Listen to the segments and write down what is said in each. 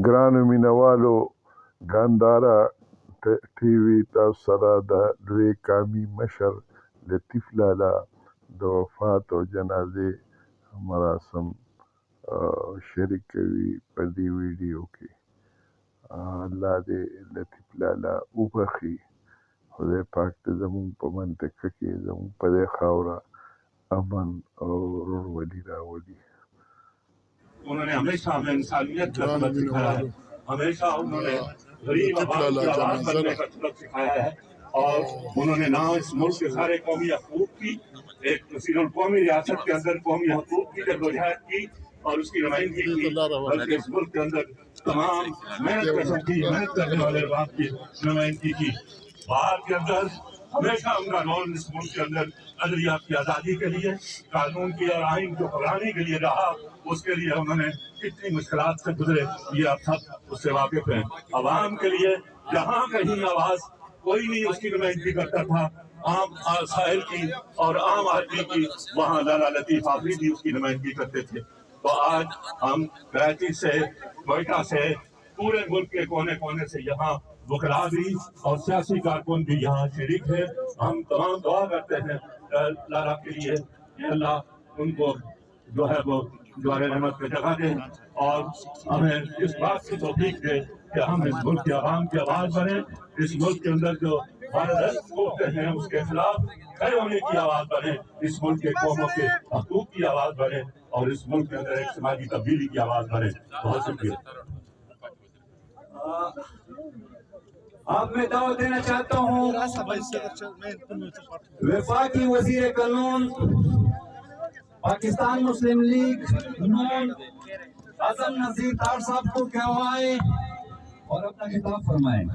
ګرانو مینوالو ګانداره ټي وي تاسو سره د لوی قامي مشر لطیف لالا د وفات او جنازې مراسم شریک کوي په دې ویډیو کې. الله دې لطیف لالا وبخي، خدای پاک دې زمونږ په منطقه کې زمونږ په دې خاوره امن او ورورولي راولي. انہوں نے ہمیشہ ہمیں انسانیت کا سبق سکھایا ہے، ہمیشہ انہوں نے غریب عوام کی آواز بننے کا سبق سکھایا ہے، اور انہوں نے نہ اس ملک کے سارے قومی حقوق کی، ایک بین القومی ریاست کے اندر قومی حقوق کی جدوجہد کی اور اس کی نمائندگی کی، بلکہ اس ملک کے اندر تمام محنت کرنے والے عوام کی نمائندگی کی. باہر کے اندر ہمیشہ ان کا رول اس ملک کے اندر عدلیہ کی آزادی کے لیے، قانون کی اور آئین کو پھیلانے کے لیے رہا. اس کے لیے انہوں نے کتنی مشکلات سے گزرے یہ آپ سب اس سے واقف ہیں. عوام کے لیے جہاں کہیں آواز کوئی نہیں اس کی نمائندگی کرتا تھا، عام ساحل کی اور عام آدمی کی، وہاں لالا لطیف آفریدی اس کی نمائندگی کرتے تھے. تو آج ہم کراچی سے، کوئٹہ سے، پورے ملک کے کونے کونے سے یہاں وکلا بھی اور سیاسی کارکن بھی یہاں شریک ہے. ہم تمام دعا کرتے ہیں لالا کے لیے کہ اللہ ان کو جو ہے وہ دوار رحمت میں جگہ دے، اور ہمیں اس بات کی توفیق دے کہ ہم اس ملک کے عوام کی آواز بنیں، اس ملک کے اندر جو بھارت ہوتے ہیں اس کے خلاف کھڑے ہونے کی آواز بنے، اس ملک کے قوموں کے حقوق کی آواز بنے، اور اس ملک کے اندر ایک سماجی تبدیلی کی آواز بنے. بہت شکریہ. اب میں دعوت دینا چاہتا ہوں وفاقی وزیر قانون پاکستان مسلم لیگ نون اعظم نذیر تار صاحب کو کہ وہ آئیں اور اپنا خطاب فرمائیں.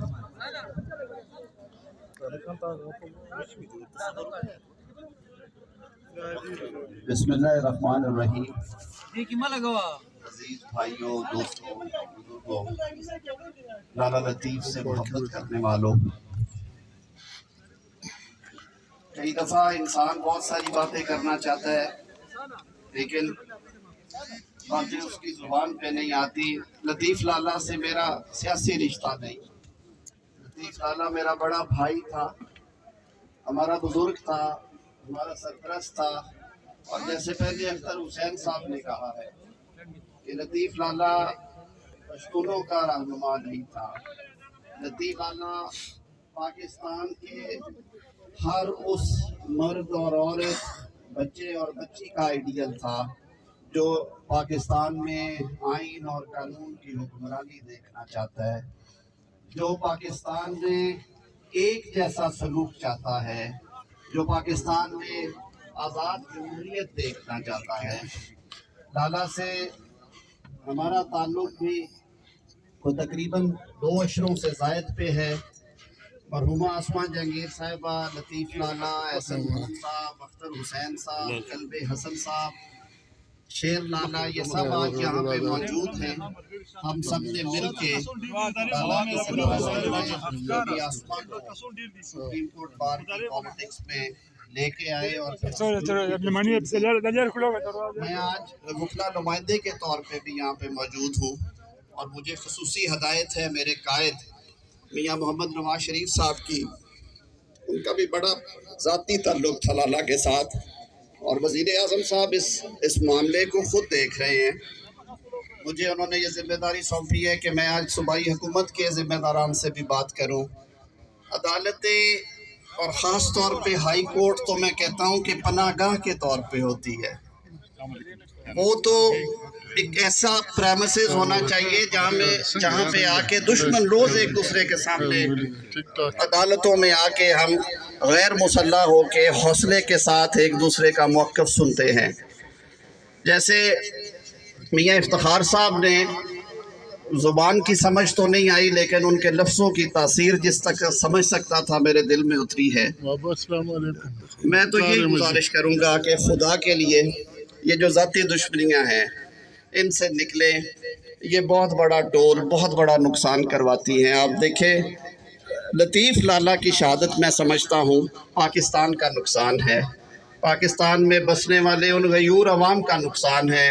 بسم اللہ الرحمن الرحیم. عزیز بھائیوں، دوستوں، بزرگوں، لالا لطیف سے محبت کرنے والوں، کئی دفعہ انسان بہت ساری باتیں کرنا چاہتا ہے لیکن باتیں اس کی زبان پہ نہیں آتی. لطیف لالا سے میرا سیاسی رشتہ نہیں. لطیف لالا میرا بڑا بھائی تھا، ہمارا بزرگ تھا، ہمارا سرپرست تھا، اور جیسے پہلے اختر حسین صاحب نے کہا ہے کہ لطیف لالا پشتونوں کا رہنما نہیں تھا. لطیف لالا پاکستان کے ہر اس مرد اور عورت، بچے اور بچی کا آئیڈیل تھا جو پاکستان میں آئین اور قانون کی حکمرانی دیکھنا چاہتا ہے، جو پاکستان میں ایک جیسا سلوک چاہتا ہے، جو پاکستان میں آزاد جمہوریت دیکھنا چاہتا ہے. لالا سے ہمارا تعلق بھی تقریباً 2 عشروں سے زائد پہ ہے. مرحومہ آسمان جہانگیر صاحبہ، لطیف لالا، احسن محمد صاحب، اختر حسین صاحب، قلب حسن صاحب، شیر لالا، یہ سب آج یہاں پہ موجود ہیں. ہم سب نے مل کے لالا کے سلسلے آسمان کو سپریم کورٹ بار کی پالیٹکس میں لے کے آئے. اور میں آج وکلا نمائندے کے طور پہ بھی یہاں پہ موجود ہوں، اور مجھے خصوصی ہدایت ہے میرے قائد میاں محمد نواز شریف صاحب کی. ان کا بھی بڑا ذاتی تعلق تھا لالا کے ساتھ، اور وزیر اعظم صاحب اس معاملے کو خود دیکھ رہے ہیں. مجھے انہوں نے یہ ذمہ داری سونپی ہے کہ میں آج صوبائی حکومت کے ذمہ داران سے بھی بات کروں. عدالتیں اور خاص طور پہ ہائی کورٹ تو میں کہتا ہوں کہ پناہ گاہ کے طور پہ ہوتی ہے. وہ تو ایک ایسا پریمیسز ہونا چاہیے جہاں پہ آ کے دشمن روز ایک دوسرے کے سامنے عدالتوں میں آ کے ہم غیر مسلح ہو کے حوصلے کے ساتھ ایک دوسرے کا موقف سنتے ہیں. جیسے میاں افتخار صاحب نے زبان کی سمجھ تو نہیں آئی لیکن ان کے لفظوں کی تاثیر جس تک سمجھ سکتا تھا میرے دل میں اتری ہے. میں تو یہی گزارش کروں گا کہ خدا کے لیے یہ جو ذاتی دشمنیاں ہیں ان سے نکلیں. یہ بہت بڑا ڈول، بہت بڑا نقصان کرواتی ہیں. آپ دیکھیں لطیف لالا کی شہادت میں سمجھتا ہوں پاکستان کا نقصان ہے، پاکستان میں بسنے والے ان غیور عوام کا نقصان ہے.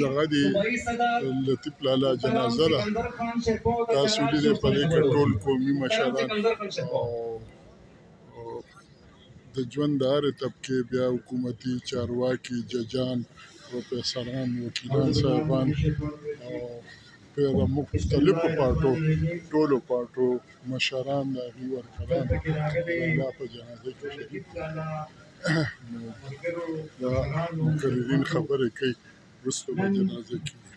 دغه دی لطیف لالا جنازه ده. تاسو لیدئ په دې کې ټول قومي مشران او د ژوند د هرې طبقې بیا حکومتي چارواکي ججان پروفیسران وکیلان صاحبان او په مختلفو پارټو ټولو پارټو مشران د هغوی ورکران الله په جنازه کې شریک نو دا مقررین خبرې کوي وروسته به جنازه کېږي.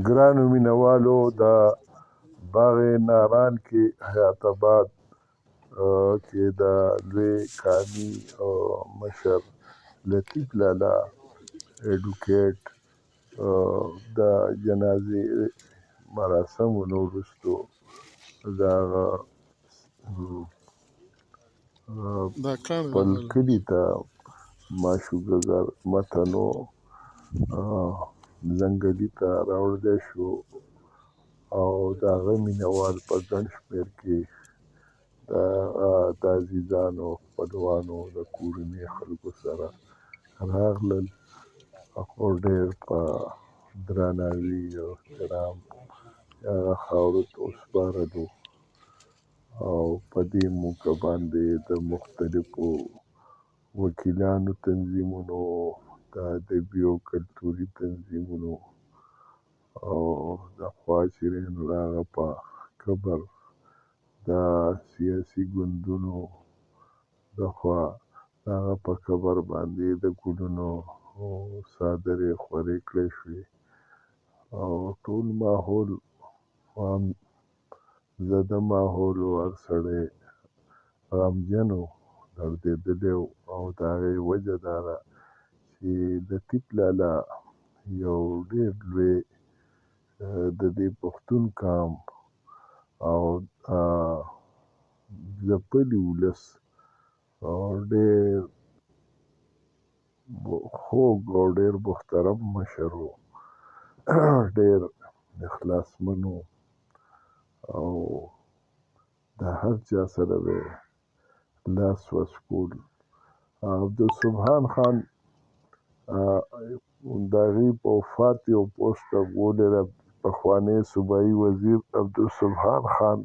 ګرانو مینوالو د باغ ناران کې حیات آباد کې د لوی قامي مشر لطیف لالا ایډوکیټ د جنازې مراسمو نه وروستو د هغه خپل کلي ته ماشوګګر متنو ځنګلي ته راوړلی شو او د هغه مینهوال په ګڼ شمېر کې د عزیزانو خپلوانو د کورنۍ خلکو سره راغلل او ډېر په درناوي او احترام هغه خاورو ته وسپارلو او په دې موقع باندې د مختلفو وکیلانو تنظیمونو د ادبي او کلتوري تنظیمونو او د خوا چیرې نو د هغه په قبر د سیاسي ګوندونو د خوا د هغه په قبر باندې د ګلونو څادرې خورې کړې شوې او ټول ماحول غم زده ماحول و، هر سړی غمجن و، دردېدلی و او د هغې وجه دا ده چې لطیف لالا یو ډېر لوی د دې پښتون قام او ځپلي ولس ډېر خوږ او ډېر محترم مشر و، ډېر اخلاصمن و او د هر چا سره به لاس وسکول. عبدالسبحان خان د هغې په وفات یو پوسټ راغولی ده، پخوانی صوبایي وزیر عبدالسبحان خان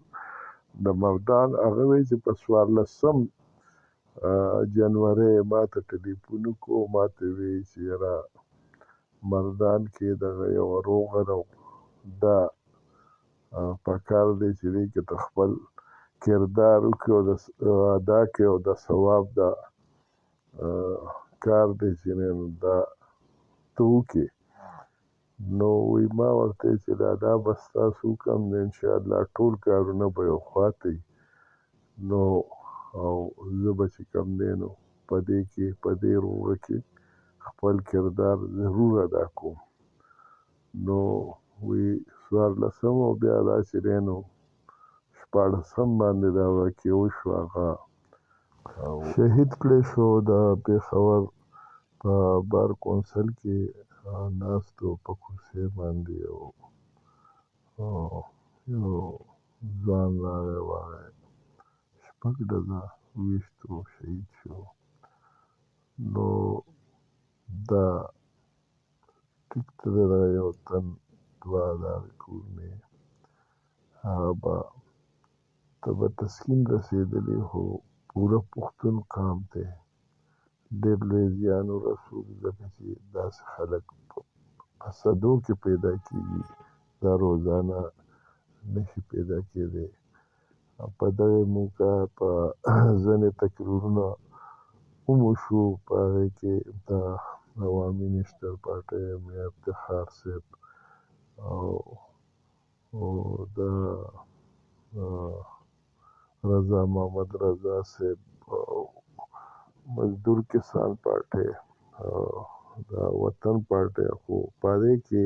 د مردان، هغه وایي چې په 14 جنورۍ ما ته ټلیفون وکړو، ما ته ویې چې یاره مردان کې دغه یوه روغه ده، دا پکار دی چې دې کې ته خپل کردار وکړې او ادا کړې او د ثواب دا کار دی چې دا ته وکړې. نو وایي ما ورته ویل چې دا بس تاسو وکړم نو انشاءالله ټول کارونه به یو خواته وي، نو او زه به چې کوم دی نو په دې کې په دې روغه کې خپل کردار ضرور ادا کوم. نو وایي 14 او بیا دا چې دی نو 14 باندې دا واقع وشوه، هغه شهید کړی شو د پېښور په بار کونسل کې ناست و په کرسۍ باندې او یو ځوان راغی، هغه 6 ډزه وویشتو، شهید شو. نو دا ټیک ته د دغه یو تن دوه د هغې کورنۍ هغه به ته به تسکین رسېدلی، خو پوره پښتون قام ته ډېر لوی زیان ورسول، ځکه چې داسې خلک په صدو کې پیدا کېږي، دا روزانه نشي پیدا کېدی. په دغې موقع په ځینې تقریرونه هم وشو، په هغې کې د عوامی نیشنل پارټۍ میاں افتخار صاحب او د رضا محمد رضا صاحب مزدور کسان پارټۍ د وطن پارټۍ خو په دې کې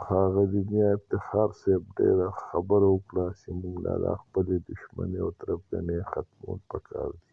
ښاغلي میاں افتخار صاحب ډېره خبره وکړه چې موږ لا د خپلې دښمنۍ او تربګنۍ ختمول پکار دي.